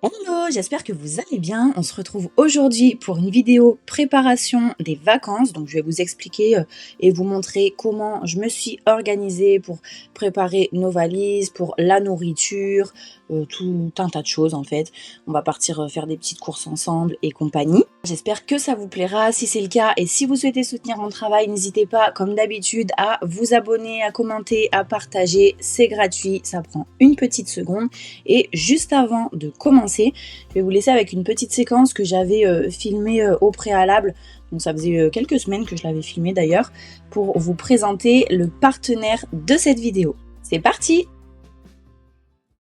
Hello, j'espère que vous allez bien. On se retrouve aujourd'hui pour une vidéo préparation des vacances. Donc je vais vous expliquer et vous montrer comment je me suis organisée pour préparer nos valises, pour la nourriture, tout un tas de choses en fait. On va partir faire des petites courses ensemble et compagnie. J'espère que ça vous plaira. Si c'est le cas et si vous souhaitez soutenir mon travail, n'hésitez pas comme d'habitude à vous abonner, à commenter, à partager. C'est gratuit, ça prend une petite seconde. Et juste avant de commencer, je vais vous laisser avec une petite séquence que j'avais filmée au préalable. Donc ça faisait quelques semaines que je l'avais filmée d'ailleurs, pour vous présenter le partenaire de cette vidéo. C'est parti!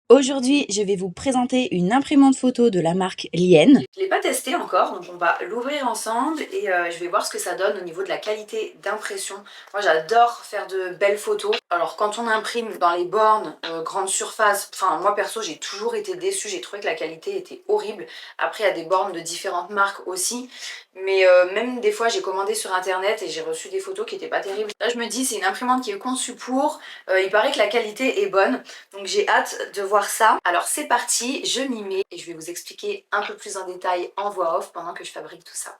Aujourd'hui, je vais vous présenter une imprimante photo de la marque Liène. Je ne l'ai pas testée encore, donc on va l'ouvrir ensemble et je vais voir ce que ça donne au niveau de la qualité d'impression. Moi, j'adore faire de belles photos. Alors, quand on imprime dans les bornes, grande surface, enfin, moi perso, j'ai toujours été déçue. J'ai trouvé que la qualité était horrible. Après, il y a des bornes de différentes marques aussi. Mais même des fois, j'ai commandé sur internet et j'ai reçu des photos qui n'étaient pas terribles. Là, je me dis, c'est une imprimante qui est conçue pour. Il paraît que la qualité est bonne. Donc j'ai hâte de voir ça. Alors c'est parti, je m'y mets et je vais vous expliquer un peu plus en détail en voix off pendant que je fabrique tout ça.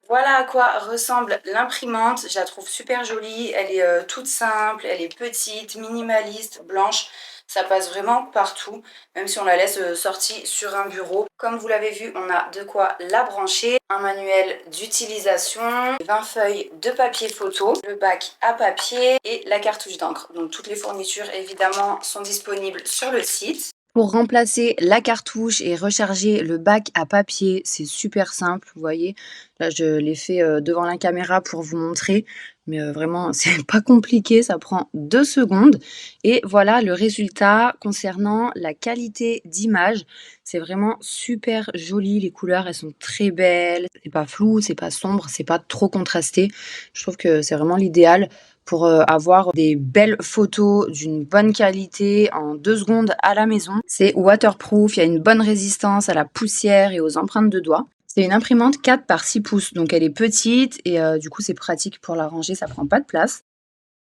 Voilà à quoi ressemble l'imprimante. Je la trouve super jolie. Elle est toute simple, elle est petite, minimaliste, blanche. Ça passe vraiment partout, même si on la laisse sortie sur un bureau. Comme vous l'avez vu, on a de quoi la brancher. Un manuel d'utilisation, 20 feuilles de papier photo, le bac à papier et la cartouche d'encre. Donc toutes les fournitures évidemment sont disponibles sur le site. Pour remplacer la cartouche et recharger le bac à papier, c'est super simple, vous voyez. Là, je l'ai fait devant la caméra pour vous montrer, mais vraiment, c'est pas compliqué, ça prend 2 secondes. Et voilà le résultat concernant la qualité d'image. C'est vraiment super joli, les couleurs, elles sont très belles. C'est pas flou, c'est pas sombre, c'est pas trop contrasté. Je trouve que c'est vraiment l'idéal pour avoir des belles photos d'une bonne qualité en 2 secondes à la maison. C'est waterproof, il y a une bonne résistance à la poussière et aux empreintes de doigts. C'est une imprimante 4 par 6 pouces, donc elle est petite et du coup c'est pratique pour la ranger, ça prend pas de place.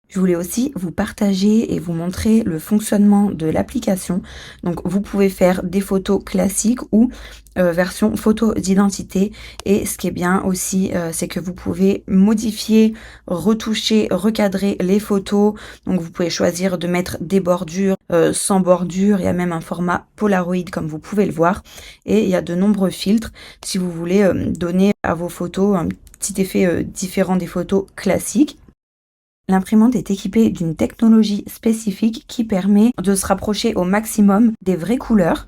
Je voulais aussi vous partager et vous montrer le fonctionnement de l'application. Donc vous pouvez faire des photos classiques ou version photo d'identité. Et ce qui est bien aussi, c'est que vous pouvez modifier, retoucher, recadrer les photos. Donc vous pouvez choisir de mettre des bordures, sans bordure. Il y a même un format Polaroid comme vous pouvez le voir. Et il y a de nombreux filtres si vous voulez donner à vos photos un petit effet différent des photos classiques. L'imprimante est équipée d'une technologie spécifique qui permet de se rapprocher au maximum des vraies couleurs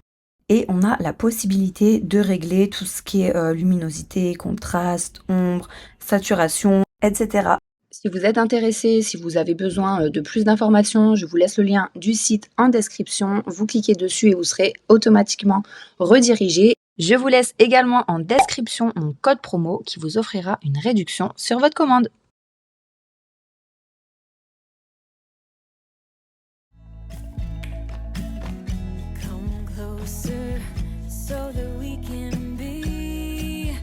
et on a la possibilité de régler tout ce qui est luminosité, contraste, ombre, saturation, etc. Si vous êtes intéressé, si vous avez besoin de plus d'informations, je vous laisse le lien du site en description. Vous cliquez dessus et vous serez automatiquement redirigé. Je vous laisse également en description mon code promo qui vous offrira une réduction sur votre commande. Come closer so that we can be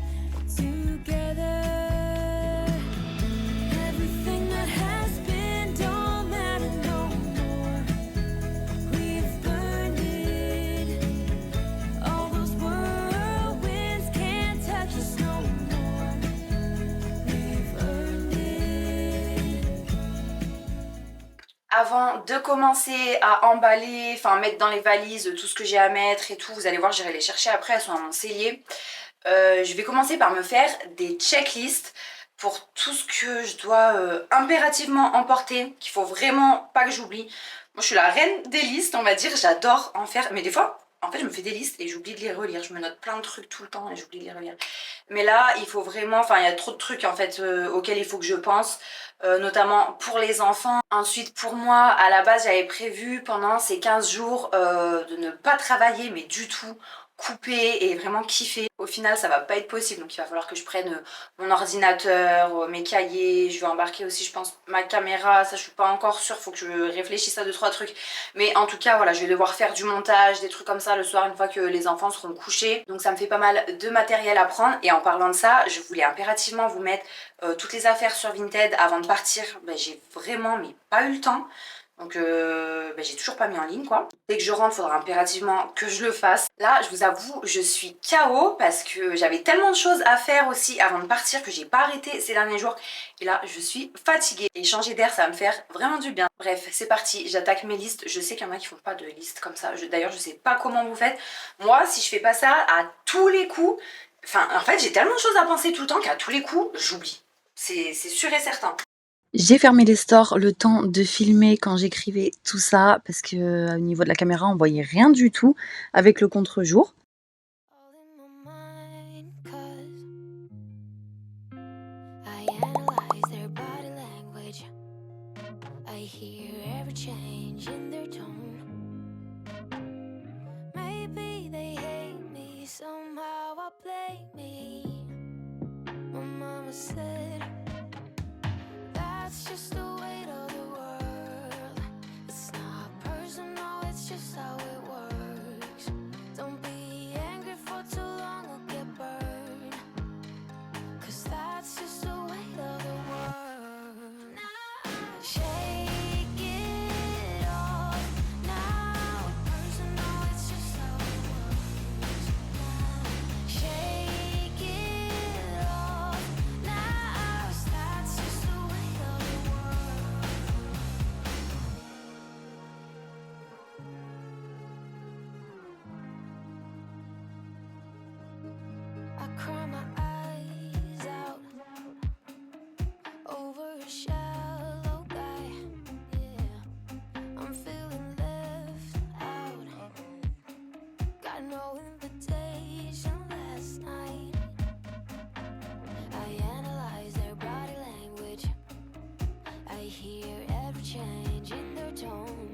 together. Everything that has been don't matter no more. We've burned it. All those whirlwinds can't touch us no more. We've earned it. Avant de commencer à emballer, enfin mettre dans les valises tout ce que j'ai à mettre et tout, vous allez voir, j'irai les chercher après, elles sont à mon cellier. Je vais commencer par me faire des checklists pour tout ce que je dois impérativement emporter, qu'il faut vraiment pas que j'oublie. Moi je suis la reine des listes, on va dire, j'adore en faire, mais des fois en fait je me fais des listes et j'oublie de les relire, je me note plein de trucs tout le temps et j'oublie de les relire. Mais là il faut vraiment, enfin il y a trop de trucs en fait auxquels il faut que je pense, notamment pour les enfants. Ensuite pour moi, à la base j'avais prévu pendant ces 15 jours de ne pas travailler, mais du tout, couper et vraiment kiffer. Au final ça va pas être possible, donc il va falloir que je prenne mon ordinateur, mes cahiers, je vais embarquer aussi je pense ma caméra, ça je suis pas encore sûre, faut que je réfléchisse à 2-3 trucs, mais en tout cas voilà, je vais devoir faire du montage, des trucs comme ça le soir une fois que les enfants seront couchés, donc ça me fait pas mal de matériel à prendre. Et en parlant de ça, je voulais impérativement vous mettre toutes les affaires sur Vinted avant de partir. J'ai vraiment mais pas eu le temps. Donc j'ai toujours pas mis en ligne quoi. Dès que je rentre, il faudra impérativement que je le fasse. Là, je vous avoue, je suis KO parce que j'avais tellement de choses à faire aussi avant de partir que j'ai pas arrêté ces derniers jours. Et là, je suis fatiguée. Et changer d'air, ça va me faire vraiment du bien. Bref, c'est parti, j'attaque mes listes. Je sais qu'il y en a qui font pas de listes comme ça. D'ailleurs, je sais pas comment vous faites. Moi, si je fais pas ça à tous les coups, enfin, en fait, j'ai tellement de choses à penser tout le temps qu'à tous les coups, j'oublie. C'est sûr et certain. J'ai fermé les stores le temps de filmer quand j'écrivais tout ça parce que au niveau de la caméra, on voyait rien du tout avec le contre-jour. All in my mind, 'cause I analyze their body language. I hear every change in their tone. Maybe they hate me, somehow I blame me. My mama said that's just the weight of the world. It's not personal, it's just how it works. Don't be angry for too long or get burned, 'cause that's just the weight of the world. Now, shake it off. Now it's personal, it's just how it works. Now, shake it off. Now that's just the weight of the world. I cry my eyes out over a shallow guy. Yeah, I'm feeling left out. Got no invitation last night. I analyze their body language. I hear every change in their tone.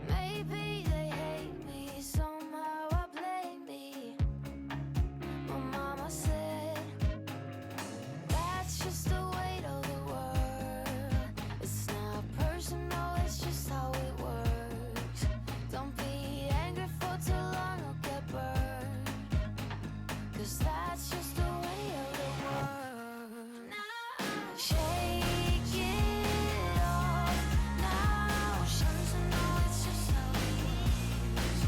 Maybe they hate me, somehow I blame me. My mama said that's just the weight of the world. It's not personal, it's just how it works. Don't be angry for too long or get burned, 'cause that's just the way of the world. Now, shake it off. Now, personal, it's just how it is.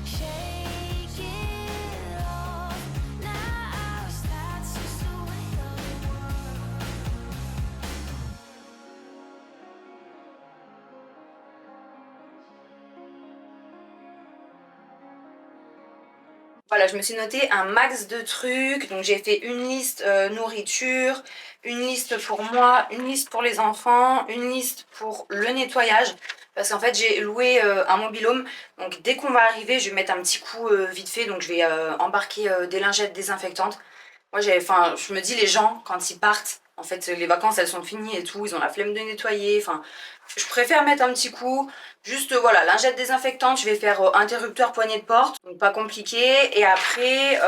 Shake it off. Now, that's just the way of the world. Voilà, je me suis noté un max de trucs. Donc j'ai fait une liste nourriture, une liste pour moi, une liste pour les enfants, une liste pour le nettoyage. Parce qu'en fait j'ai loué un mobil-home. Donc dès qu'on va arriver, je vais mettre un petit coup vite fait. Donc je vais embarquer des lingettes désinfectantes. Moi je me dis les gens quand ils partent, en fait les vacances elles sont finies et tout, ils ont la flemme de nettoyer. Enfin, je préfère mettre un petit coup. Juste voilà, lingette désinfectante, je vais faire interrupteur poignée de porte, donc pas compliqué. Et après,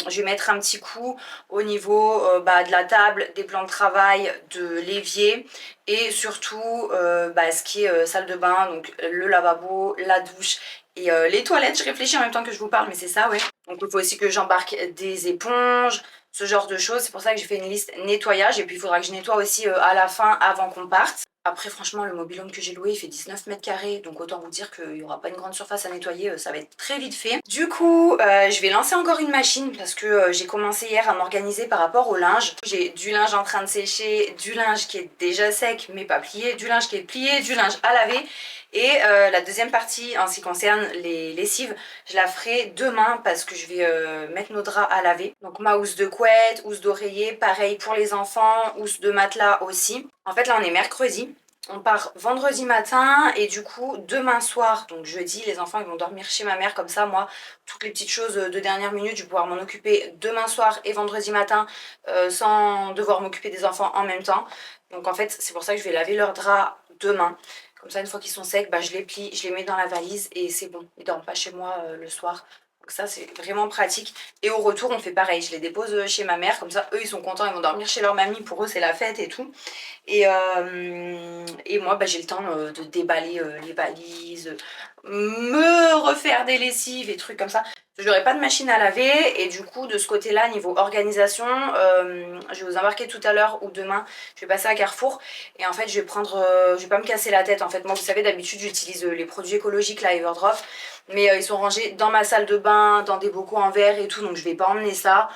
je vais mettre un petit coup au niveau de la table, des plans de travail, de l'évier. Et surtout, ce qui est salle de bain, donc le lavabo, la douche et les toilettes. Je réfléchis en même temps que je vous parle, mais c'est ça, ouais. Donc il faut aussi que j'embarque des éponges, ce genre de choses. C'est pour ça que j'ai fait une liste nettoyage. Et puis il faudra que je nettoie aussi à la fin avant qu'on parte. Après franchement le mobil-home que j'ai loué il fait 19 mètres carrés, donc autant vous dire qu'il n'y aura pas une grande surface à nettoyer, ça va être très vite fait. Du coup je vais lancer encore une machine parce que j'ai commencé hier à m'organiser par rapport au linge. J'ai du linge en train de sécher, du linge qui est déjà sec mais pas plié, du linge qui est plié, du linge à laver. Et la deuxième partie en ce qui concerne les lessives, je la ferai demain parce que je vais mettre nos draps à laver. Donc ma housse de couette, housse d'oreiller, pareil pour les enfants, housse de matelas aussi. En fait là on est mercredi, on part vendredi matin et du coup demain soir, donc jeudi, les enfants ils vont dormir chez ma mère, comme ça moi toutes les petites choses de dernière minute je vais pouvoir m'en occuper demain soir et vendredi matin sans devoir m'occuper des enfants en même temps. Donc en fait c'est pour ça que je vais laver leurs draps demain. Comme ça, une fois qu'ils sont secs, bah, je les plie, je les mets dans la valise et c'est bon. Ils dorment pas chez moi le soir. Donc ça, c'est vraiment pratique. Et au retour, on fait pareil. Je les dépose chez ma mère. Comme ça, eux, ils sont contents. Ils vont dormir chez leur mamie. Pour eux, c'est la fête et tout. Et moi, bah, j'ai le temps de déballer les valises, me refaire des lessives et trucs comme ça. Je n'aurai pas de machine à laver et du coup, de ce côté-là, niveau organisation, je vais vous embarquer tout à l'heure ou demain. Je vais passer à Carrefour et en fait, je vais prendre, je vais pas me casser la tête. En fait, moi, vous savez, d'habitude, j'utilise les produits écologiques, la Everdrop, mais ils sont rangés dans ma salle de bain, dans des bocaux en verre et tout, donc je vais pas emmener ça.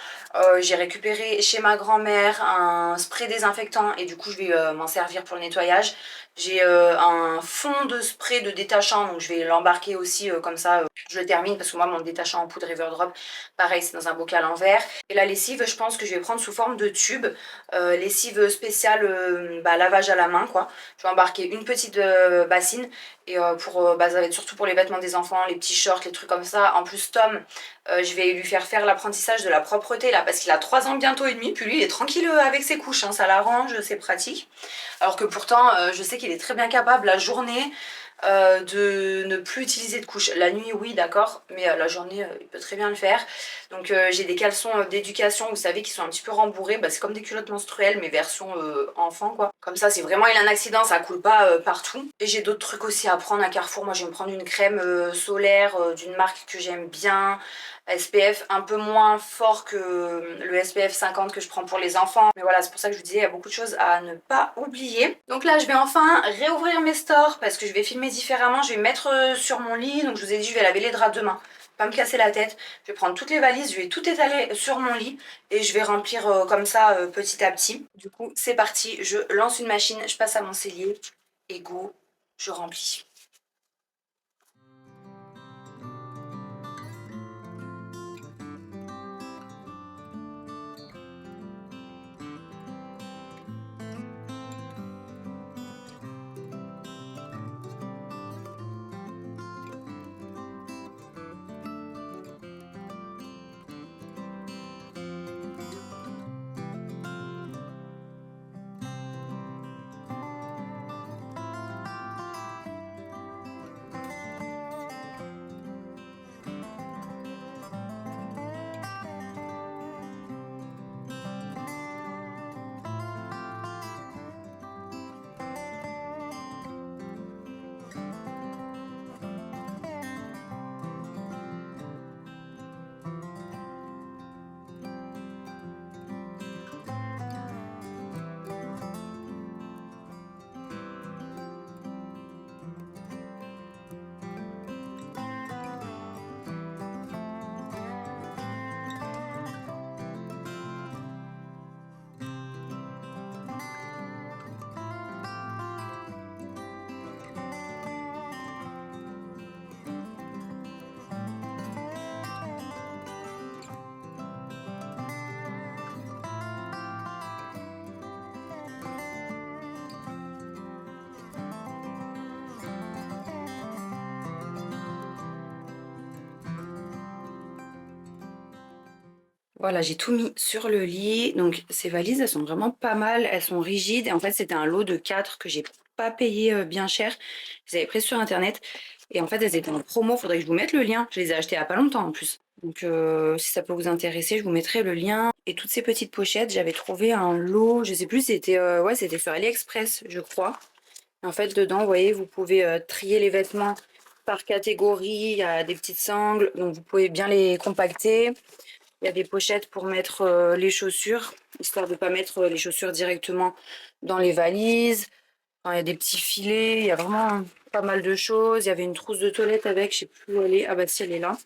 J'ai récupéré chez ma grand-mère un spray désinfectant et du coup, je vais m'en servir pour le nettoyage. J'ai un fond de spray de détachant, donc je vais l'embarquer aussi comme ça, je le termine parce que moi mon détachant en poudre Everdrop, pareil c'est dans un bocal en verre. Et la lessive, je pense que je vais prendre sous forme de tube, lessive spéciale bah, lavage à la main quoi. Je vais embarquer une petite bassine et bah, ça va être surtout pour les vêtements des enfants, les petits shorts, les trucs comme ça. En plus Tom, je vais lui faire l'apprentissage de la propreté là parce qu'il a 3 ans bientôt et demi, puis lui il est tranquille avec ses couches, hein, ça l'arrange, c'est pratique. Alors que pourtant, je sais qu'il est très bien capable la journée de ne plus utiliser de couche. La nuit, oui, d'accord, mais la journée, il peut très bien le faire. Donc j'ai des caleçons d'éducation, vous savez, qui sont un petit peu rembourrés. Bah, c'est comme des culottes menstruelles, mais version enfant, quoi. Comme ça, si vraiment il a un accident, ça coule pas partout. Et j'ai d'autres trucs aussi à prendre à Carrefour. Moi, je vais me prendre une crème solaire d'une marque que j'aime bien. SPF un peu moins fort que le SPF 50 que je prends pour les enfants. Mais voilà, c'est pour ça que je vous disais, il y a beaucoup de choses à ne pas oublier. Donc là, je vais enfin réouvrir mes stores parce que je vais filmer différemment. Je vais me mettre sur mon lit. Donc je vous ai dit, je vais laver les draps demain. Pas me casser la tête. Je vais prendre toutes les valises, je vais tout étaler sur mon lit et je vais remplir comme ça petit à petit. Du coup, c'est parti. Je lance une machine, je passe à mon cellier et go, je remplis. Voilà, j'ai tout mis sur le lit. Donc ces valises, elles sont vraiment pas mal. Elles sont rigides. Et en fait, c'était un lot de 4 que j'ai pas payé bien cher. Je les avais prises sur internet. Et en fait, elles étaient en promo. Faudrait que je vous mette le lien. Je les ai achetées il y a pas longtemps en plus. Donc si ça peut vous intéresser, je vous mettrai le lien. Et toutes ces petites pochettes, j'avais trouvé un lot. Je sais plus, c'était ouais, c'était sur AliExpress, je crois. Et en fait, dedans, vous voyez, vous pouvez trier les vêtements par catégorie. Il y a des petites sangles. Donc vous pouvez bien les compacter. Il y a des pochettes pour mettre les chaussures, histoire de ne pas mettre les chaussures directement dans les valises. Enfin, il y a des petits filets, il y a vraiment pas mal de choses. Il y avait une trousse de toilette avec, je sais plus où elle est. Ah bah si, elle est là.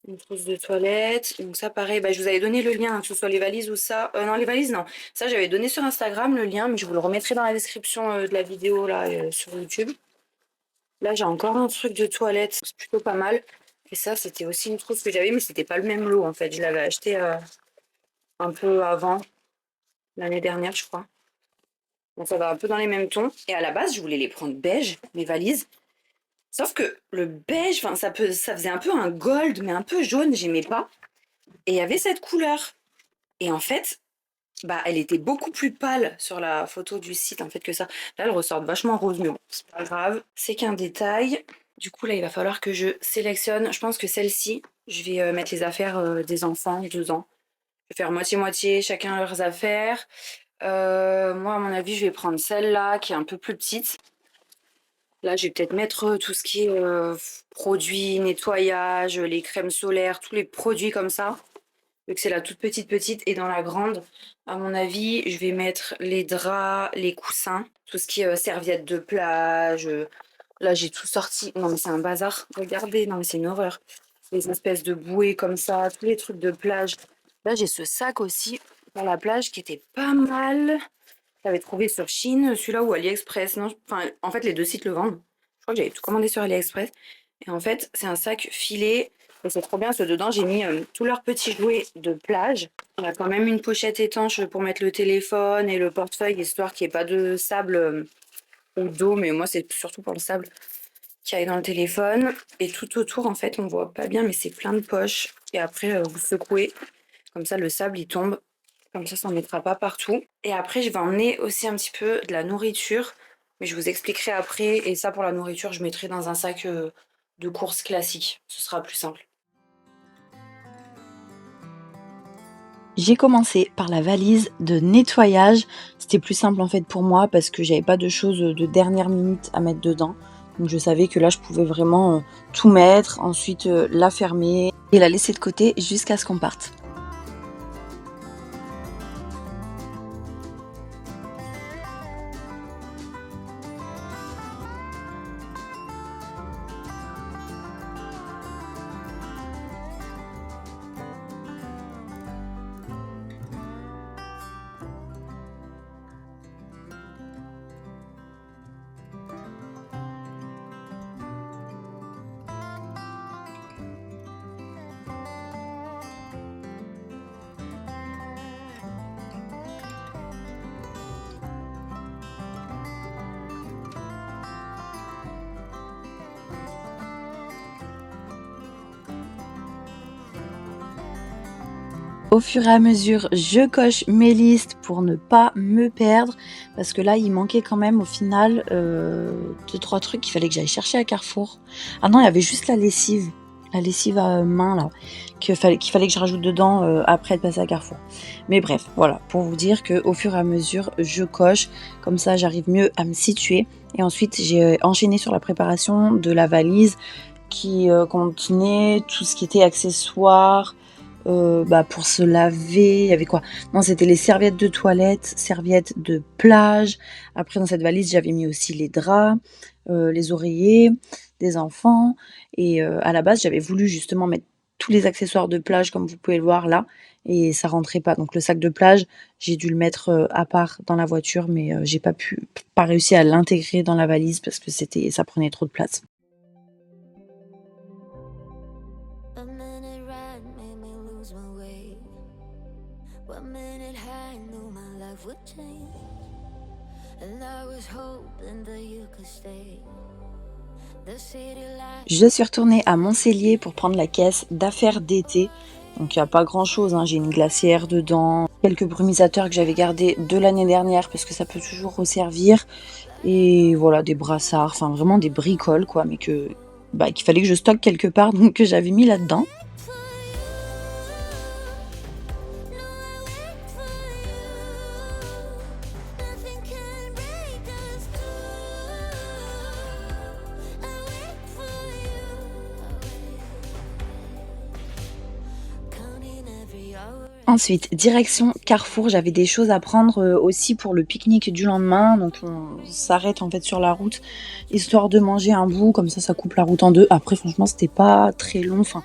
Une trousse de toilette. Donc ça, pareil, bah, je vous avais donné le lien, hein, que ce soit les valises ou ça. Non, les valises, non. Ça, j'avais donné sur Instagram le lien, mais je vous le remettrai dans la description de la vidéo là sur YouTube. Là, j'ai encore un truc de toilette, c'est plutôt pas mal. Et ça, c'était aussi une trousse que j'avais, mais c'était pas le même lot en fait. Je l'avais acheté un peu avant, l'année dernière, je crois. Donc ça va un peu dans les mêmes tons. Et à la base, je voulais les prendre beige, mes valises. Sauf que le beige, ça faisait un peu un gold, mais un peu jaune, j'aimais pas. Et il y avait cette couleur. Et en fait, bah, elle était beaucoup plus pâle sur la photo du site en fait que ça. Là, elle ressort vachement rose, mais bon, c'est pas grave. C'est qu'un détail. Du coup, là, il va falloir que je sélectionne. Je pense que celle-ci, je vais mettre les affaires des enfants, 2 ans. Je vais faire moitié-moitié, chacun leurs affaires. Moi, à mon avis, je vais prendre celle-là qui est un peu plus petite. Là, je vais peut-être mettre tout ce qui est produits, nettoyage, les crèmes solaires, tous les produits comme ça. Vu que c'est la toute petite. Et dans la grande, à mon avis, je vais mettre les draps, les coussins, tout ce qui est serviettes de plage. Là, j'ai tout sorti. Non, mais c'est un bazar. Regardez, non, mais c'est une horreur. Les espèces de bouées comme ça, tous les trucs de plage. Là, j'ai ce sac aussi pour la plage qui était pas mal. J'avais trouvé sur Chine, celui-là ou AliExpress. Non, enfin, en fait, les 2 sites le vendent. Je crois que j'avais tout commandé sur AliExpress. Et en fait, c'est un sac filet. Et c'est trop bien, parce que dedans, j'ai mis tous leurs petits jouets de plage. Il y a quand même une pochette étanche pour mettre le téléphone et le portefeuille, histoire qu'il n'y ait pas de sable ou d'eau. Mais moi, c'est surtout pour le sable qui aille dans le téléphone. Et tout autour, en fait, on voit pas bien, mais c'est plein de poches. Et après, vous secouez. Comme ça, le sable, il tombe. Comme ça ne mettra pas partout. Et après, je vais emmener aussi un petit peu de la nourriture. Mais je vous expliquerai après. Et ça, pour la nourriture, je mettrai dans un sac de course classique. Ce sera plus simple. J'ai commencé par la valise de nettoyage. C'était plus simple en fait pour moi parce que j'avais pas de choses de dernière minute à mettre dedans. Donc je savais que là je pouvais vraiment tout mettre, ensuite la fermer et la laisser de côté jusqu'à ce qu'on parte. Au fur et à mesure, je coche mes listes pour ne pas me perdre parce que là, il manquait quand même au final 2-3 trucs qu'il fallait que j'aille chercher à Carrefour. Ah non, il y avait juste la lessive à main là, qu'il fallait que je rajoute dedans après être passé à Carrefour. Mais bref, voilà, pour vous dire qu'au fur et à mesure, je coche, comme ça j'arrive mieux à me situer. Et ensuite, j'ai enchaîné sur la préparation de la valise qui contenait tout ce qui était accessoires, pour se laver, il y avait quoi? Non, c'était les serviettes de toilette, serviettes de plage. Après, dans cette valise, j'avais mis aussi les draps, les oreillers des enfants. Et à la base, j'avais voulu justement mettre tous les accessoires de plage, comme vous pouvez le voir là, et ça rentrait pas. Donc le sac de plage, j'ai dû le mettre à part dans la voiture, mais j'ai pas réussi à l'intégrer dans la valise parce que ça prenait trop de place. A minute ride made me lose my way. 1 minute high knew my life would change. And I was hoping that you could stay. The city lights. Je suis retournée à Montcellier pour prendre la caisse d'affaires d'été. Donc il n'y a pas grand chose, hein. J'ai une glacière dedans, quelques brumisateurs que j'avais gardés de l'année dernière parce que ça peut toujours resservir. Et voilà, des brassards, enfin vraiment des bricoles quoi, mais qu'il fallait que je stocke quelque part, donc que j'avais mis là-dedans. For you, no, I wait for you. Nothing can break us through. I wait for you. Counting every hour. Ensuite, direction Carrefour, j'avais des choses à prendre aussi pour le pique-nique du lendemain, donc on s'arrête en fait sur la route, histoire de manger un bout, comme ça coupe la route en deux. Après franchement c'était pas très long, enfin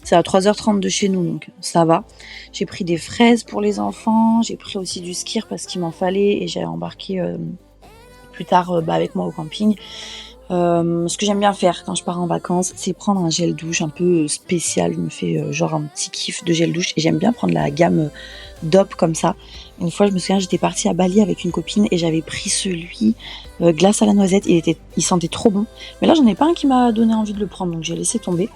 c'est à 3h30 de chez nous, donc ça va. J'ai pris des fraises pour les enfants, j'ai pris aussi du skyr parce qu'il m'en fallait et j'ai embarqué plus tard avec moi au camping. Ce que j'aime bien faire quand je pars en vacances, c'est prendre un gel douche un peu spécial. Je me fais genre un petit kiff de gel douche et j'aime bien prendre la gamme DOP comme ça. Une fois, je me souviens, j'étais partie à Bali avec une copine et j'avais pris celui glace à la noisette. Il sentait trop bon. Mais là, j'en ai pas un qui m'a donné envie de le prendre, donc j'ai laissé tomber.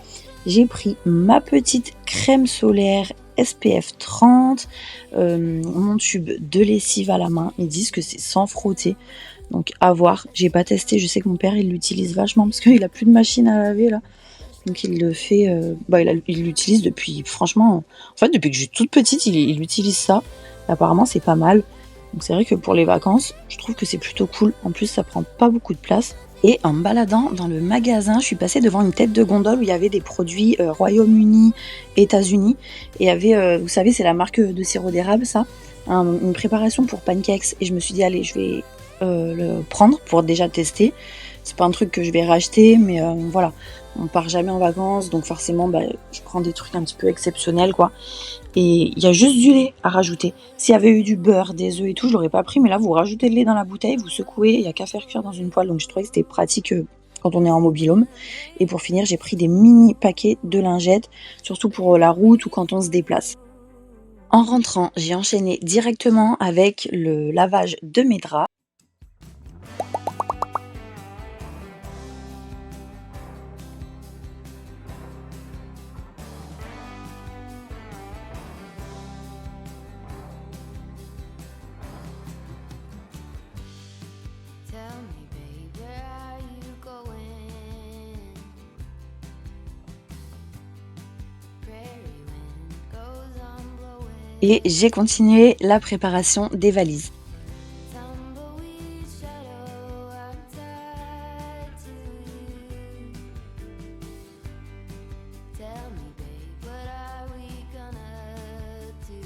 J'ai pris ma petite crème solaire SPF 30, mon tube de lessive à la main. Ils disent que c'est sans frotter. Donc à voir, j'ai pas testé, je sais que mon père il l'utilise vachement parce qu'il a plus de machine à laver là. Donc il le fait, il l'utilise depuis, franchement, en fait depuis que je suis toute petite, il utilise ça. Et apparemment c'est pas mal. Donc c'est vrai que pour les vacances, je trouve que c'est plutôt cool. En plus ça prend pas beaucoup de place. Et en me baladant dans le magasin, je suis passée devant une tête de gondole où il y avait des produits Royaume-Uni, États-Unis. Et il y avait, vous savez, c'est la marque de sirop d'érable, ça, une préparation pour pancakes. Et je me suis dit, allez, je vais le prendre pour déjà tester. C'est pas un truc que je vais racheter, mais voilà, on part jamais en vacances, donc forcément, je prends des trucs un petit peu exceptionnels, quoi. Et il y a juste du lait à rajouter. S'il y avait eu du beurre, des œufs et tout, je l'aurais pas pris, mais là, vous rajoutez le lait dans la bouteille, vous secouez, il y a qu'à faire cuire dans une poêle, donc je trouvais que c'était pratique quand on est en mobil-home. Et pour finir, j'ai pris des mini paquets de lingettes, surtout pour la route ou quand on se déplace. En rentrant, j'ai enchaîné directement avec le lavage de mes draps. Tell me, babe, where are you going? Prairie wind goes on blowing. Et j'ai continué la préparation des valises. Tumbleweed shadow, I'm tied to you. Tell me, babe, what are we gonna do?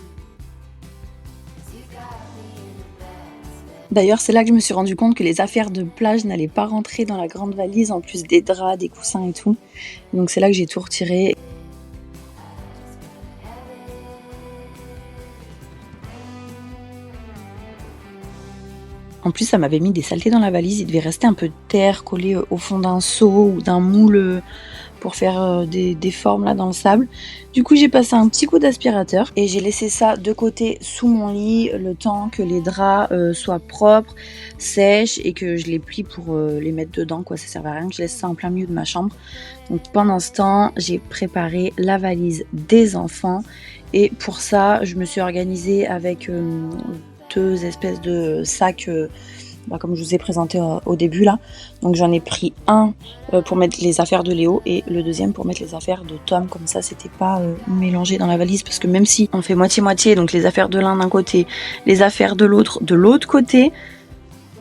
'Cause you got me in a bad spell. D'ailleurs, c'est là que je me suis rendu compte que les affaires de plage n'allaient pas rentrer dans la grande valise, en plus des draps, des coussins et tout. Donc c'est là que j'ai tout retiré. En plus, ça m'avait mis des saletés dans la valise. Il devait rester un peu de terre collé au fond d'un seau ou d'un moule pour faire des formes là dans le sable. Du coup, j'ai passé un petit coup d'aspirateur et j'ai laissé ça de côté sous mon lit le temps que les draps soient propres, sèches et que je les plie pour les mettre dedans, quoi. Ça sert à rien que je laisse ça en plein milieu de ma chambre. Donc pendant ce temps, j'ai préparé la valise des enfants et pour ça, je me suis organisée avec 2 espèces de sacs comme je vous ai présenté au début là. Donc j'en ai pris un pour mettre les affaires de Léo et le deuxième pour mettre les affaires de Tom, comme ça c'était pas mélangé dans la valise, parce que même si on fait moitié-moitié, donc les affaires de l'un d'un côté, les affaires de l'autre côté,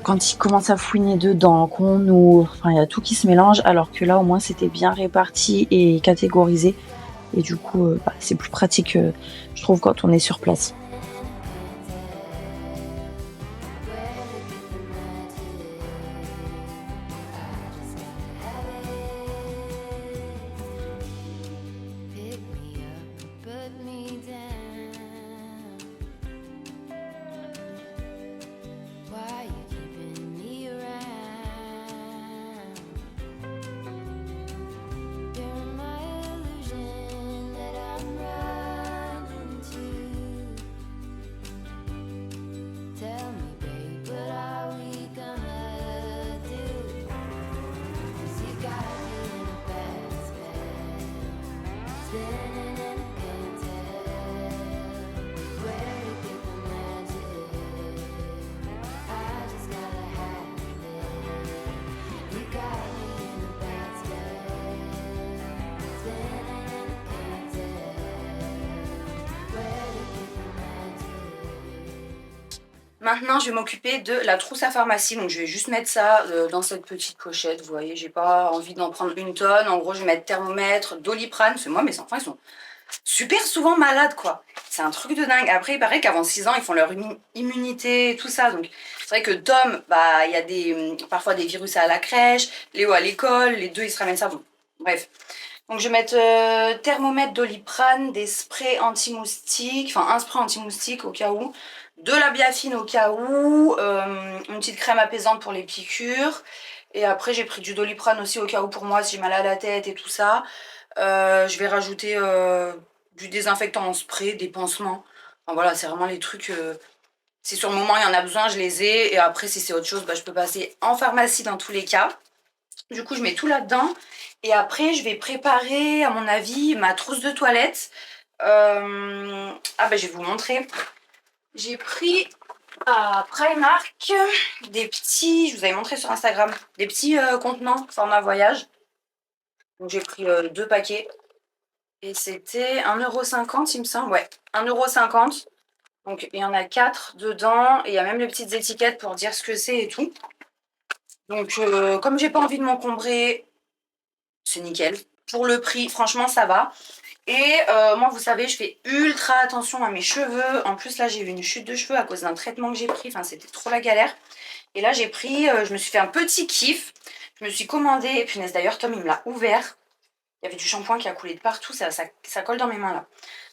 quand il commence à fouiner dedans, qu'on ouvre, enfin il y a tout qui se mélange, alors que là au moins c'était bien réparti et catégorisé, et du coup c'est plus pratique je trouve quand on est sur place. Pick me up, put me down. Why you keeping me around? You're my illusion that I'm running to. Tell me, babe, what are we gonna do? 'Cause you got me in a bad spell. Spinning and I can't tell where to get the magic. I just gotta have it. You got me in a bad spell. Spinning and I can't tell where to get the magic. Maintenant, je vais m'occuper de la trousse à pharmacie. Donc, je vais juste mettre ça dans cette petite pochette. Vous voyez, j'ai pas envie d'en prendre une tonne. En gros, je vais mettre thermomètre, Doliprane. Parce que moi, mes enfants, ils sont super souvent malades, quoi. C'est un truc de dingue. Après, il paraît qu'avant 6 ans, ils font leur immunité, tout ça. Donc, c'est vrai que Tom, il y a parfois des virus à la crèche. Léo à l'école. Les deux, ils se ramènent ça. Bon, bref. Donc, je vais mettre thermomètre, Doliprane, des sprays anti-moustiques. Enfin, un spray anti-moustique au cas où. De la biafine au cas où, une petite crème apaisante pour les piqûres, et après j'ai pris du Doliprane aussi au cas où pour moi si j'ai mal à la tête et tout ça. Je vais rajouter du désinfectant en spray, des pansements, enfin voilà, c'est vraiment les trucs, si sur le moment il y en a besoin je les ai, et après si c'est autre chose je peux passer en pharmacie dans tous les cas. Du coup je mets tout là-dedans, et après je vais préparer à mon avis ma trousse de toilette. Ah bah je vais vous montrer. J'ai pris à Primark des petits, je vous avais montré sur Instagram, des petits contenants format voyage. Donc j'ai pris 2 paquets et c'était 1,50 € il me semble, ouais, 1,50 €. Donc il y en a 4 dedans et il y a même les petites étiquettes pour dire ce que c'est et tout. Donc comme j'ai pas envie de m'encombrer, c'est nickel. Pour le prix, franchement ça va. Et moi vous savez, je fais ultra attention à mes cheveux. En plus là j'ai eu une chute de cheveux à cause d'un traitement que j'ai pris, enfin c'était trop la galère. Et là j'ai pris, je me suis fait un petit kiff. Je me suis commandé, et punaise d'ailleurs Tom il me l'a ouvert. Il y avait du shampoing qui a coulé de partout, ça colle dans mes mains là.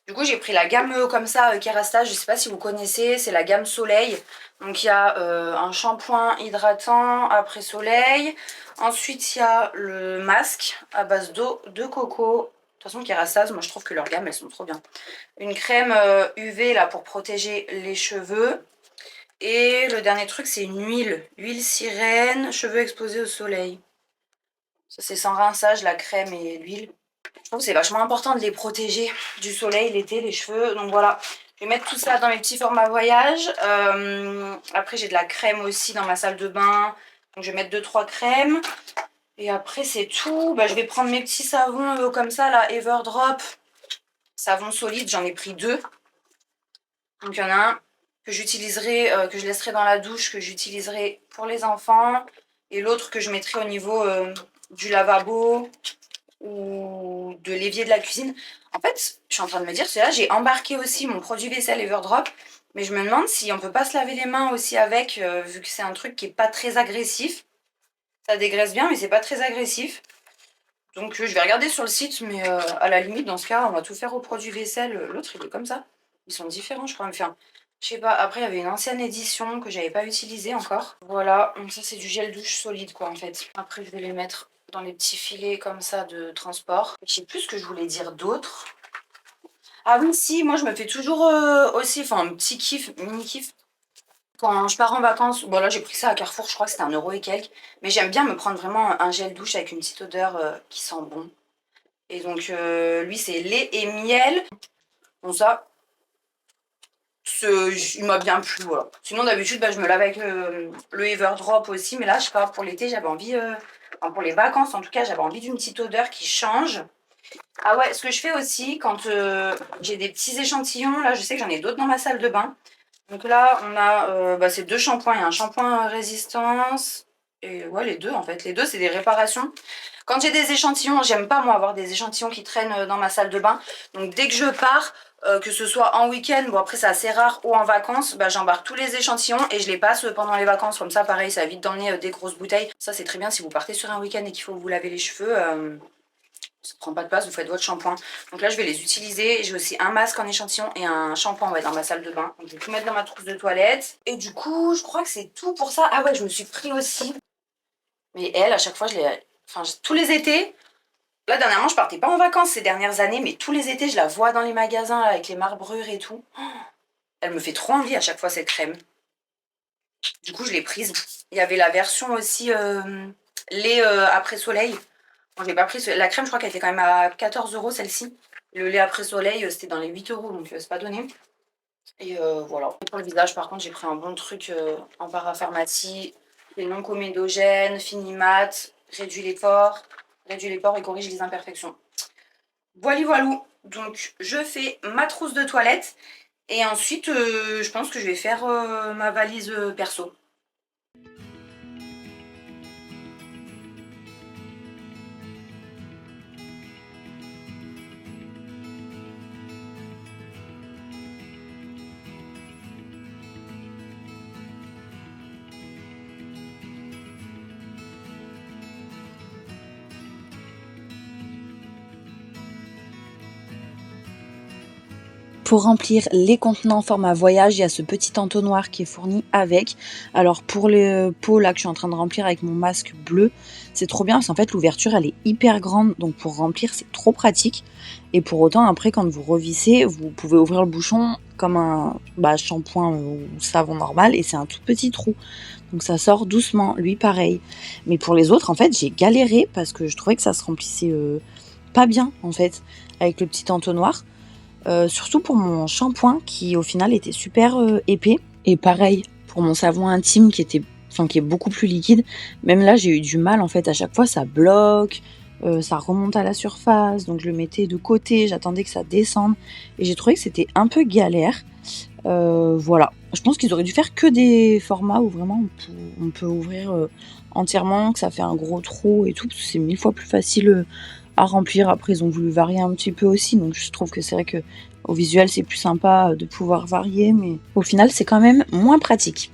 Du coup j'ai pris la gamme comme ça, Kerastase, je sais pas si vous connaissez, c'est la gamme Soleil. Donc il y a un shampoing hydratant après soleil. Ensuite il y a le masque à base d'eau de coco. De toute façon Kerastase, moi je trouve que leurs gammes elles sont trop bien. Une crème UV là pour protéger les cheveux. Et le dernier truc c'est une huile sirène, cheveux exposés au soleil. Ça c'est sans rinçage, la crème et l'huile. Je trouve que c'est vachement important de les protéger du soleil l'été, les cheveux. Donc voilà, je vais mettre tout ça dans mes petits formats voyage. Après j'ai de la crème aussi dans ma salle de bain. Donc je vais mettre 2-3 crèmes. Et après c'est tout. Bah, je vais prendre mes petits savons comme ça, là, Everdrop. Savon solide, j'en ai pris 2. Donc il y en a un que j'utiliserai, que je laisserai dans la douche, que j'utiliserai pour les enfants. Et l'autre que je mettrai au niveau du lavabo ou de l'évier de la cuisine. En fait, je suis en train de me dire, là j'ai embarqué aussi mon produit vaisselle Everdrop, mais je me demande si on peut pas se laver les mains aussi avec, vu que c'est un truc qui est pas très agressif. Ça dégraisse bien, mais c'est pas très agressif. Donc je vais regarder sur le site, mais à la limite, dans ce cas, on va tout faire au produit vaisselle. L'autre, il est comme ça. Ils sont différents, je crois. Enfin, je sais pas, après, il y avait une ancienne édition que j'avais pas utilisée encore. Voilà, donc ça, c'est du gel douche solide, quoi, en fait. Après, je vais les mettre dans les petits filets comme ça de transport. Je sais plus ce que je voulais dire d'autre. Ah oui, si, moi, je me fais toujours aussi, enfin, un petit kiff, mini kiff. Quand je pars en vacances, bon là j'ai pris ça à Carrefour, je crois que c'était 1 € et quelques. Mais j'aime bien me prendre vraiment un gel douche avec une petite odeur qui sent bon. Et donc lui c'est lait et miel. Bon ça, il m'a bien plu, voilà. Sinon d'habitude bah, je me lave avec le Everdrop aussi. Mais là je sais pas, pour l'été j'avais envie, enfin pour les vacances en tout cas, j'avais envie d'une petite odeur qui change. Ah ouais, ce que je fais aussi quand j'ai des petits échantillons, là je sais que j'en ai d'autres dans ma salle de bain. Donc là, on a ces 2 shampoings. Il y a un shampoing résistance. Et ouais, les deux en fait. Les deux, c'est des réparations. Quand j'ai des échantillons, j'aime pas moi avoir des échantillons qui traînent dans ma salle de bain. Donc dès que je pars, que ce soit en week-end, bon après c'est assez rare, ou en vacances, bah, j'embarque tous les échantillons et je les passe pendant les vacances. Comme ça, pareil, ça évite d'emmener des grosses bouteilles. Ça, c'est très bien si vous partez sur un week-end et qu'il faut vous laver les cheveux. Ça prend pas de place, vous faites votre shampoing. Donc là, je vais les utiliser. J'ai aussi un masque en échantillon et un shampoing dans ma salle de bain. Donc je vais tout mettre dans ma trousse de toilette. Et du coup, je crois que c'est tout pour ça. Ah ouais, je me suis pris aussi. Mais elle, à chaque fois, tous les étés. Là, dernièrement, je partais pas en vacances ces dernières années, mais tous les étés, je la vois dans les magasins là, avec les marbrures et tout. Oh, elle me fait trop envie à chaque fois, cette crème. Du coup, je l'ai prise. Il y avait la version aussi lait après soleil. Bon, j'ai pas pris la crème, je crois qu'elle était quand même à 14 € celle-ci. Le lait après soleil, c'était dans les 8 €, donc c'est pas donné. Et voilà. Et pour le visage, par contre, j'ai pris un bon truc en parapharmacie. Les non comédogènes, fini-mat, réduit les pores et corrige les imperfections. Voilà, voilou. Donc je fais ma trousse de toilette et ensuite je pense que je vais faire ma valise perso. Pour remplir les contenants format voyage, il y a ce petit entonnoir qui est fourni avec. Alors pour le pot là que je suis en train de remplir avec mon masque bleu, c'est trop bien parce qu'en fait l'ouverture elle est hyper grande, donc pour remplir c'est trop pratique. Et pour autant après quand vous revissez, vous pouvez ouvrir le bouchon comme un shampoing ou savon normal et c'est un tout petit trou. Donc ça sort doucement, lui pareil. Mais pour les autres en fait j'ai galéré parce que je trouvais que ça se remplissait pas bien en fait avec le petit entonnoir. surtout pour mon shampoing qui au final était super épais. Et pareil pour mon savon intime qui est beaucoup plus liquide. Même là j'ai eu du mal en fait, à chaque fois ça bloque, ça remonte à la surface, donc je le mettais de côté, j'attendais que ça descende et j'ai trouvé que c'était un peu galère. Voilà, je pense qu'ils auraient dû faire que des formats où vraiment on peut ouvrir entièrement, que ça fait un gros trou et tout, parce que c'est 1000 fois plus facile à remplir. Après ils ont voulu varier un petit peu aussi, donc je trouve que c'est vrai que au visuel c'est plus sympa de pouvoir varier, mais au final c'est quand même moins pratique.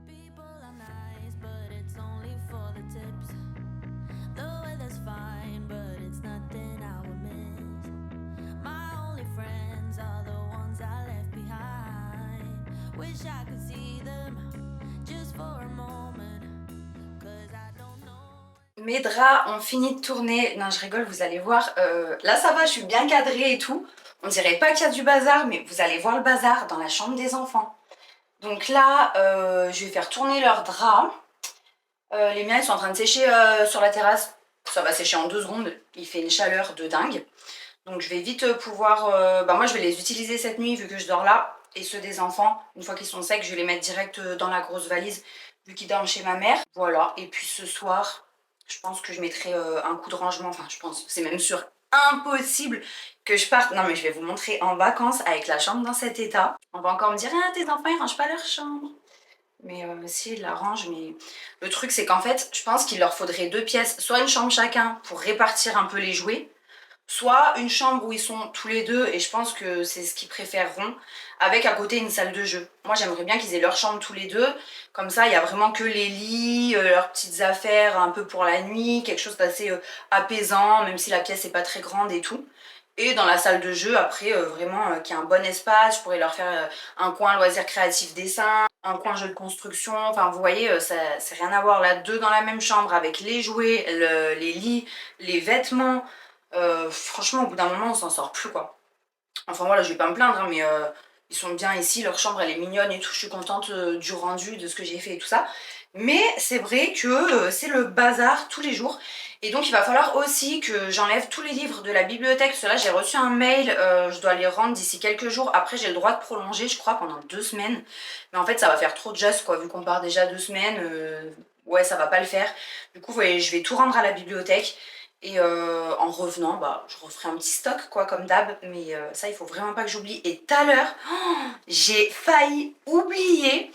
People are nice, but it's only for the tips. The weather's fine, but it's nothing I would miss. My only friends are the ones I left behind. Wish I could see them just for a moment, 'cause I don't know. Mes draps ont fini de tourner. Non, je rigole, vous allez voir. Là, ça va, je suis bien cadrée et tout. On dirait pas qu'il y a du bazar, mais vous allez voir le bazar dans la chambre des enfants. Donc là, je vais faire tourner leurs draps. Les miens, ils sont en train de sécher sur la terrasse. Ça va sécher en 2 secondes. Il fait une chaleur de dingue. Donc je vais vite pouvoir... moi, je vais les utiliser cette nuit vu que je dors là. Et ceux des enfants, une fois qu'ils sont secs, je vais les mettre direct dans la grosse valise vu qu'ils dorment chez ma mère. Voilà. Et puis ce soir, je pense que je mettrai un coup de rangement. Enfin, je pense, c'est même sûr impossible que je parte. Non, mais je vais vous montrer en vacances avec la chambre dans cet état. On va encore me dire, ah, tes enfants, ils rangent pas leur chambre. Mais si, ils la rangent. Mais le truc, c'est qu'en fait, je pense qu'il leur faudrait 2 pièces. Soit une chambre chacun pour répartir un peu les jouets, soit une chambre où ils sont tous les deux, et je pense que c'est ce qu'ils préféreront, avec à côté une salle de jeu. Moi j'aimerais bien qu'ils aient leur chambre tous les deux, comme ça il y a vraiment que les lits, leurs petites affaires un peu pour la nuit, quelque chose d'assez apaisant, même si la pièce n'est pas très grande et tout. Et dans la salle de jeu, après, vraiment, qu'il y ait un bon espace, je pourrais leur faire un coin loisirs créatifs dessin, un coin jeu de construction, enfin vous voyez, ça c'est rien à voir là, 2 dans la même chambre avec les jouets, les lits, les vêtements. Franchement, au bout d'un moment, on s'en sort plus, quoi. Enfin voilà, je vais pas me plaindre, hein, mais ils sont bien ici, leur chambre elle est mignonne et tout, je suis contente du rendu, de ce que j'ai fait et tout ça. Mais c'est vrai que c'est le bazar tous les jours. Et donc il va falloir aussi que j'enlève tous les livres de la bibliothèque. Parce que là j'ai reçu un mail, je dois les rendre d'ici quelques jours. Après j'ai le droit de prolonger, je crois, pendant 2 semaines. Mais en fait ça va faire trop de just, quoi, vu qu'on part déjà 2 semaines. Ouais, ça va pas le faire. Du coup, ouais, je vais tout rendre à la bibliothèque. Et en revenant, bah, je referai un petit stock, quoi, comme d'hab. Mais ça, il faut vraiment pas que j'oublie. Et tout à l'heure, j'ai failli oublier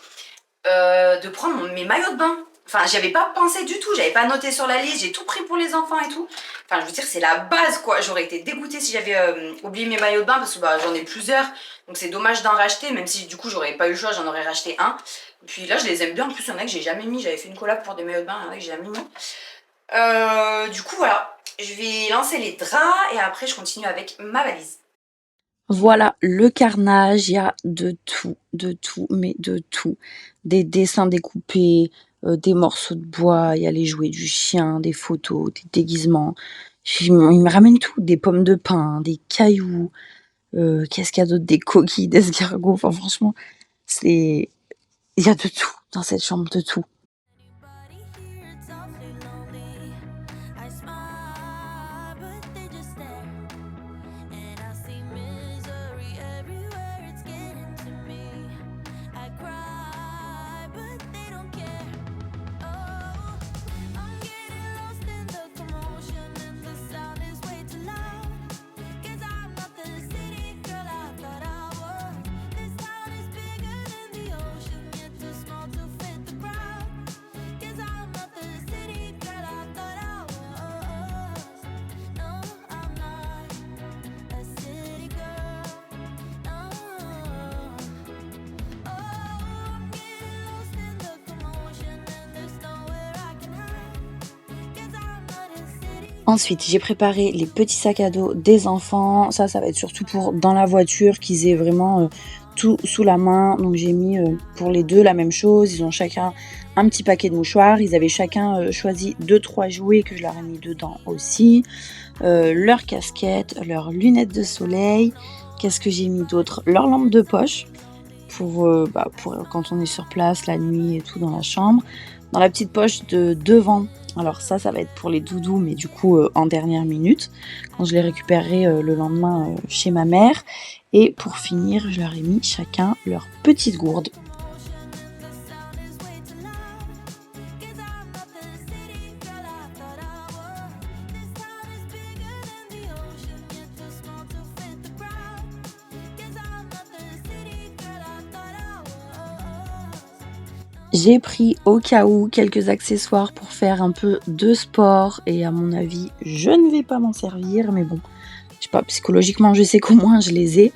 de prendre mes maillots de bain. Enfin, j'y avais pas pensé du tout, j'avais pas noté sur la liste, j'ai tout pris pour les enfants et tout. Enfin, je veux dire, c'est la base, quoi. J'aurais été dégoûtée si j'avais oublié mes maillots de bain parce que bah, j'en ai plusieurs. Donc c'est dommage d'en racheter, même si du coup j'aurais pas eu le choix, j'en aurais racheté un. Et puis là, je les aime bien. En plus, il y en a que j'ai jamais mis. J'avais fait une collab pour des maillots de bain, il y en a que j'ai jamais mis. Du coup, voilà. Je vais lancer les draps et après, je continue avec ma valise. Voilà le carnage, il y a de tout, mais de tout. Des dessins découpés, des morceaux de bois, il y a les jouets du chien, des photos, des déguisements. Il me ramène tout, des pommes de pin, des cailloux, qu'est-ce qu'il y a d'autre, des coquilles d'escargot. Enfin franchement, il y a de tout dans cette chambre, de tout. Anybody here, it's awfully lonely. I smile, but they just stare. And I see misery everywhere, it's getting to me. I cry, but they don't care. Oh, I'm getting lost in the commotion, and the sound is way too loud. 'Cause I'm not the city girl I thought I was. This town is bigger than the ocean, yet too small to fit the crowd. Ensuite, j'ai préparé les petits sacs à dos des enfants. Ça va être surtout pour dans la voiture qu'ils aient vraiment tout sous la main. Donc j'ai mis pour les deux la même chose. Ils ont chacun un petit paquet de mouchoirs. Ils avaient chacun choisi 2-3 jouets que je leur ai mis dedans aussi. Leurs casquettes, leurs lunettes de soleil. Qu'est-ce que j'ai mis d'autre? Leur lampe de poche pour quand on est sur place la nuit et tout dans la chambre. Dans la petite poche de devant, alors ça va être pour les doudous, mais du coup en dernière minute, quand je les récupérerai le lendemain chez ma mère. Et pour finir, je leur ai mis chacun leur petite gourde. J'ai pris au cas où quelques accessoires pour faire un peu de sport et à mon avis, je ne vais pas m'en servir, mais bon, je sais pas, psychologiquement, je sais qu'au moins je les ai.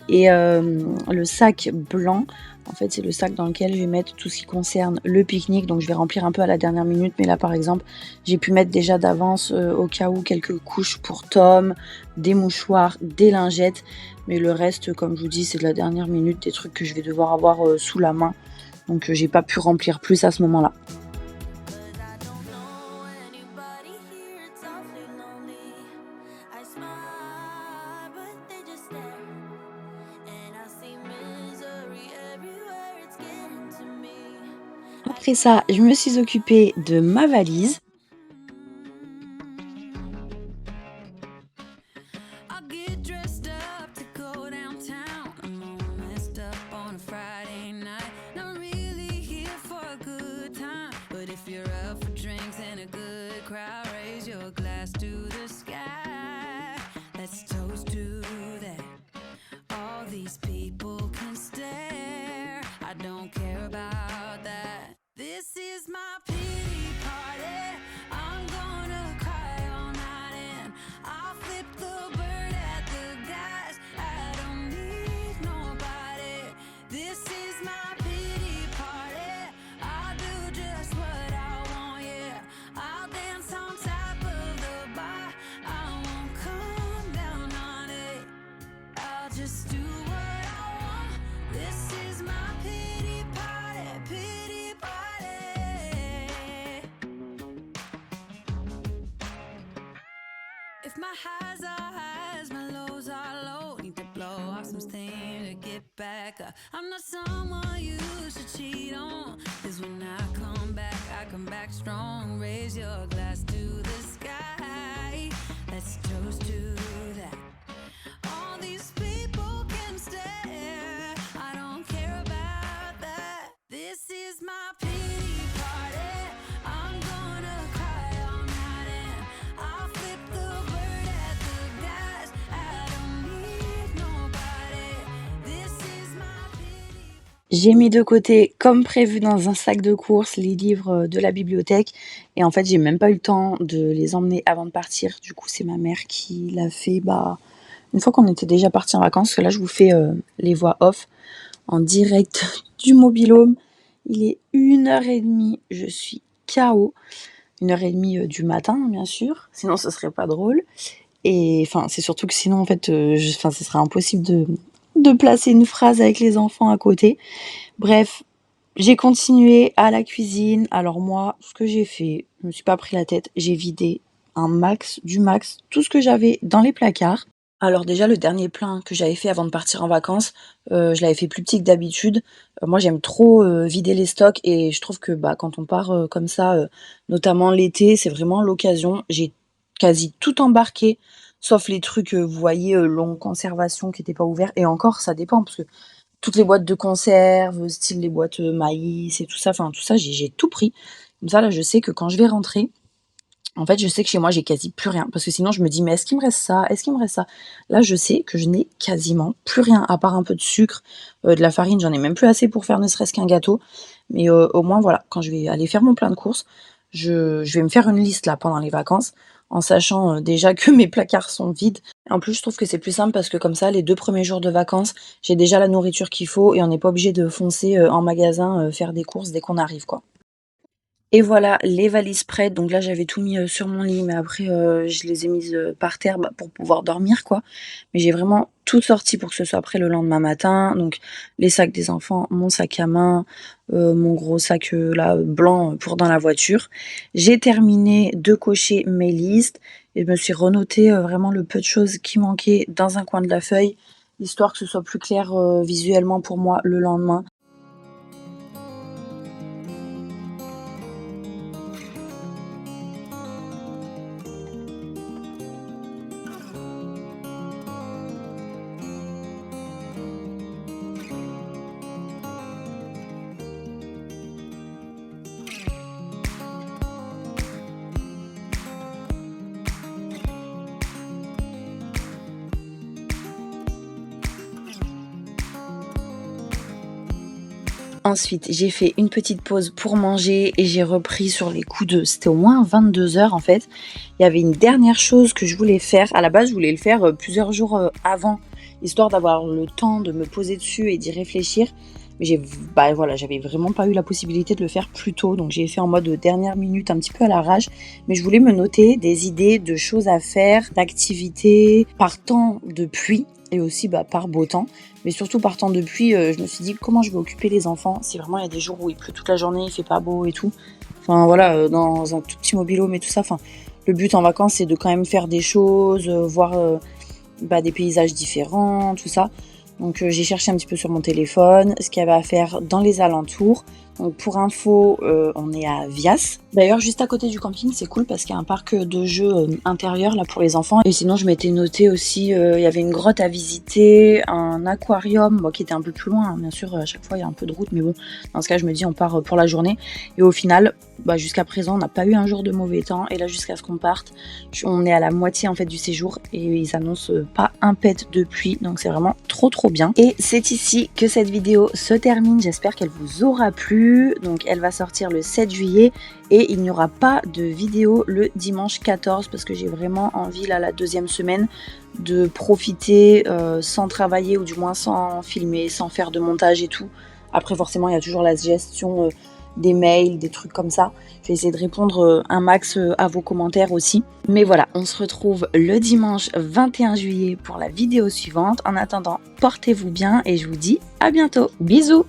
Et le sac blanc, en fait, c'est le sac dans lequel je vais mettre tout ce qui concerne le pique-nique. Donc je vais remplir un peu à la dernière minute, mais là par exemple, j'ai pu mettre déjà d'avance au cas où quelques couches pour Tom, des mouchoirs, des lingettes. Mais le reste, comme je vous dis, c'est de la dernière minute, des trucs que je vais devoir avoir sous la main. Donc j'ai pas pu remplir plus à ce moment-là. Après ça, je me suis occupée de ma valise. If my highs are highs, my lows are low. Need to blow off some steam to get back up. I'm not someone you should cheat on. 'Cause when I come back strong. Raise your glass to the sky. Let's toast to that. All these people can stare. I don't care about that. This is my pity party. I'm gonna cry all night and I'll flip the bird at the guys. I don't need nobody. This is my pity. J'ai mis de côté, comme prévu dans un sac de courses, les livres de la bibliothèque. Et en fait, j'ai même pas eu le temps de les emmener avant de partir. Du coup, c'est ma mère qui l'a fait une fois qu'on était déjà partis en vacances. Parce que là, je vous fais les voix off en direct du mobil-home. Il est 1h30, je suis KO. 1h30 du matin, bien sûr. Sinon, ce serait pas drôle. Et enfin, c'est surtout que sinon, en fait, ce serait impossible de placer une phrase avec les enfants à côté. Bref, j'ai continué à la cuisine. Alors moi, ce que j'ai fait, je me suis pas pris la tête. J'ai vidé du max, tout ce que j'avais dans les placards. Alors déjà, le dernier plein que j'avais fait avant de partir en vacances, je l'avais fait plus petit que d'habitude. Moi, j'aime trop vider les stocks et je trouve que quand on part comme ça, notamment l'été, c'est vraiment l'occasion. J'ai quasi tout embarqué, sauf les trucs, vous voyez, longue conservation qui n'étaient pas ouverts. Et encore, ça dépend, parce que toutes les boîtes de conserve, style les boîtes maïs et tout ça, enfin tout ça, j'ai tout pris. Comme ça, là, je sais que quand je vais rentrer, en fait, je sais que chez moi, j'ai quasi plus rien. Parce que sinon, je me dis, mais est-ce qu'il me reste ça? Est-ce qu'il me reste ça? Là, je sais que je n'ai quasiment plus rien, à part un peu de sucre, de la farine. J'en ai même plus assez pour faire ne serait-ce qu'un gâteau. Mais au moins, voilà, quand je vais aller faire mon plein de courses, je vais me faire une liste là pendant les vacances, en sachant déjà que mes placards sont vides. En plus, je trouve que c'est plus simple parce que comme ça, les 2 premiers jours de vacances, j'ai déjà la nourriture qu'il faut et on n'est pas obligé de foncer en magasin faire des courses dès qu'on arrive, quoi. Et voilà, les valises prêtes. Donc là, j'avais tout mis sur mon lit, mais après, je les ai mises par terre pour pouvoir dormir, quoi. Mais j'ai vraiment tout sorti pour que ce soit prêt le lendemain matin. Donc les sacs des enfants, mon sac à main, mon gros sac là blanc pour dans la voiture. J'ai terminé de cocher mes listes et je me suis renoté vraiment le peu de choses qui manquaient dans un coin de la feuille, histoire que ce soit plus clair visuellement pour moi le lendemain. Ensuite, j'ai fait une petite pause pour manger et j'ai repris sur les coups de... C'était au moins 22h en fait. Il y avait une dernière chose que je voulais faire. À la base, je voulais le faire plusieurs jours avant, histoire d'avoir le temps de me poser dessus et d'y réfléchir. Mais j'avais vraiment pas eu la possibilité de le faire plus tôt. Donc j'ai fait en mode dernière minute, un petit peu à l'arrache. Mais je voulais me noter des idées de choses à faire, d'activités par temps de pluie et aussi par beau temps. Mais surtout par temps de pluie, je me suis dit comment je vais occuper les enfants si vraiment il y a des jours où il pleut toute la journée, il fait pas beau et tout. Enfin voilà, dans un tout petit mobil-home et tout ça. Enfin, le but en vacances, c'est de quand même faire des choses, voir des paysages différents, tout ça. Donc j'ai cherché un petit peu sur mon téléphone ce qu'il y avait à faire dans les alentours. Donc pour info, on est à Vias. D'ailleurs, juste à côté du camping, c'est cool parce qu'il y a un parc de jeux intérieur là pour les enfants. Et sinon, je m'étais noté aussi, il y avait une grotte à visiter, un aquarium qui était un peu plus loin. Hein. Bien sûr, à chaque fois, il y a un peu de route, mais bon, dans ce cas, je me dis, on part pour la journée. Et au final, jusqu'à présent, on n'a pas eu un jour de mauvais temps. Et là, jusqu'à ce qu'on parte, on est à la moitié en fait du séjour et ils annoncent pas un pet de pluie. Donc c'est vraiment trop bien. Et c'est ici que cette vidéo se termine. J'espère qu'elle vous aura plu. Donc elle va sortir le 7 juillet et il n'y aura pas de vidéo le dimanche 14 parce que j'ai vraiment envie là la deuxième semaine de profiter sans travailler ou du moins sans filmer, sans faire de montage et tout. Après forcément il y a toujours la gestion des mails, des trucs comme ça. Je vais essayer de répondre un max à vos commentaires aussi. Mais voilà, on se retrouve le dimanche 21 juillet pour la vidéo suivante. En attendant, portez-vous bien et je vous dis à bientôt. Bisous!